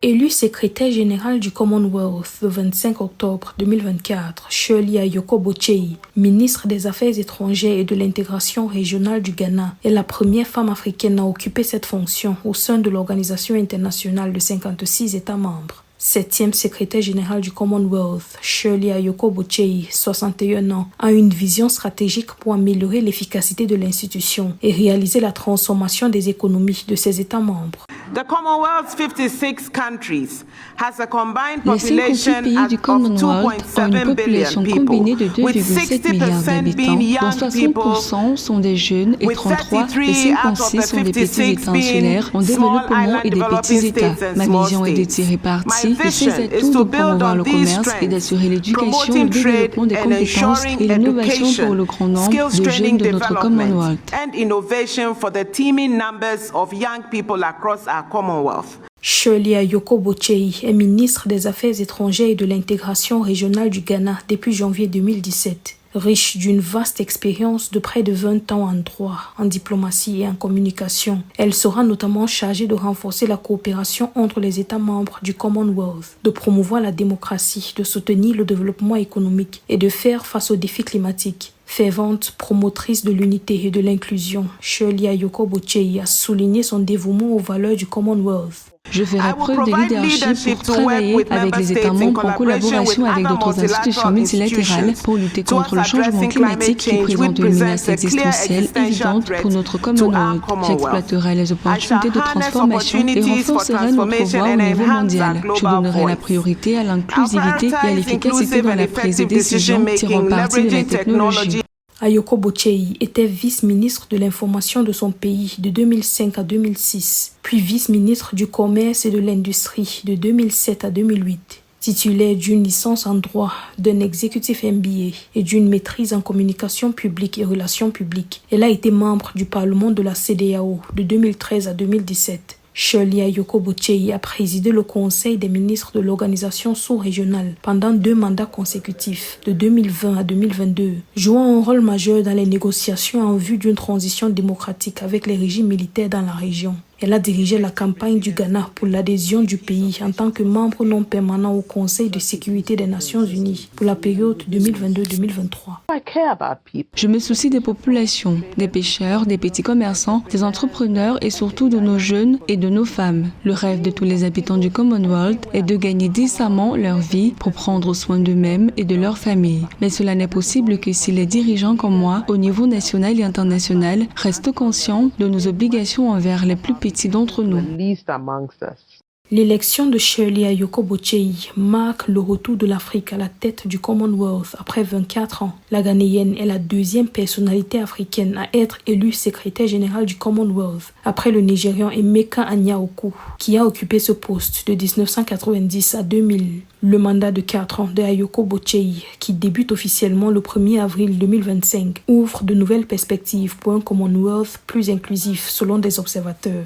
Élue secrétaire générale du Commonwealth le 25 octobre 2024, Shirley Ayoko Botchei, ministre des Affaires étrangères et de l'intégration régionale du Ghana, est la première femme africaine à occuper cette fonction au sein de l'organisation internationale de 56 États membres. 7e secrétaire générale du Commonwealth, Shirley Ayoko Botchei, 61 ans, a une vision stratégique pour améliorer l'efficacité de l'institution et réaliser la transformation des économies de ses États membres. The Commonwealth's 56 countries has a combined Les 56 pays du Commonwealth ont une population combinée de 2,7 milliards d'habitants, dont 60% sont des jeunes et 33 des 56 sont des petits États insulaires en développement et des petits États. Ma vision est de tirer parti de ces atouts de promouvoir le commerce et d'assurer l'éducation, le développement des compétences et l'innovation pour le grand nombre de jeunes de notre Commonwealth. Shirley Ayoko Botchei est ministre des Affaires étrangères et de l'intégration régionale du Ghana depuis janvier 2017. Riche d'une vaste expérience de près de 20 ans en droit, en diplomatie et en communication, elle sera notamment chargée de renforcer la coopération entre les États membres du Commonwealth, de promouvoir la démocratie, de soutenir le développement économique et de faire face aux défis climatiques. Fervente promotrice de l'unité et de l'inclusion, Shirley Ayoko Botchei a souligné son dévouement aux valeurs du Commonwealth. Je ferai preuve de leadership pour travailler avec les États membres en collaboration avec d'autres institutions multilatérales pour lutter contre le changement climatique qui présente une menace existentielle évidente pour notre Commonwealth. J'exploiterai les opportunités de transformation et renforcerai notre voix au niveau mondial. Je donnerai la priorité à l'inclusivité et à l'efficacité dans la prise de décision tirant parti de la technologie. Ayoko Botchei était vice-ministre de l'information de son pays de 2005 à 2006, puis vice-ministre du commerce et de l'industrie de 2007 à 2008. Titulaire d'une licence en droit, d'un exécutif MBA et d'une maîtrise en communication publique et relations publiques, elle a été membre du Parlement de la CEDEAO de 2013 à 2017. Shirley Ayoko Botchei a présidé le Conseil des ministres de l'organisation sous-régionale pendant 2 mandats consécutifs, de 2020 à 2022, jouant un rôle majeur dans les négociations en vue d'une transition démocratique avec les régimes militaires dans la région. Elle a dirigé la campagne du Ghana pour l'adhésion du pays en tant que membre non permanent au Conseil de sécurité des Nations Unies pour la période 2022-2023. Je me soucie des populations, des pêcheurs, des petits commerçants, des entrepreneurs et surtout de nos jeunes et de nos femmes. Le rêve de tous les habitants du Commonwealth est de gagner décemment leur vie pour prendre soin d'eux-mêmes et de leur famille. Mais cela n'est possible que si les dirigeants comme moi, au niveau national et international, restent conscients de nos obligations envers les plus petits d'entre nous. L'élection de Shirley Ayoko Botchei marque le retour de l'Afrique à la tête du Commonwealth après 24 ans. La Ghanéenne est la 2e personnalité africaine à être élue secrétaire générale du Commonwealth, après le Nigérian Emeka Anyaoku, qui a occupé ce poste de 1990 à 2000. Le mandat de 4 ans de Ayoko Botchei, qui débute officiellement le 1er avril 2025, ouvre de nouvelles perspectives pour un Commonwealth plus inclusif selon des observateurs.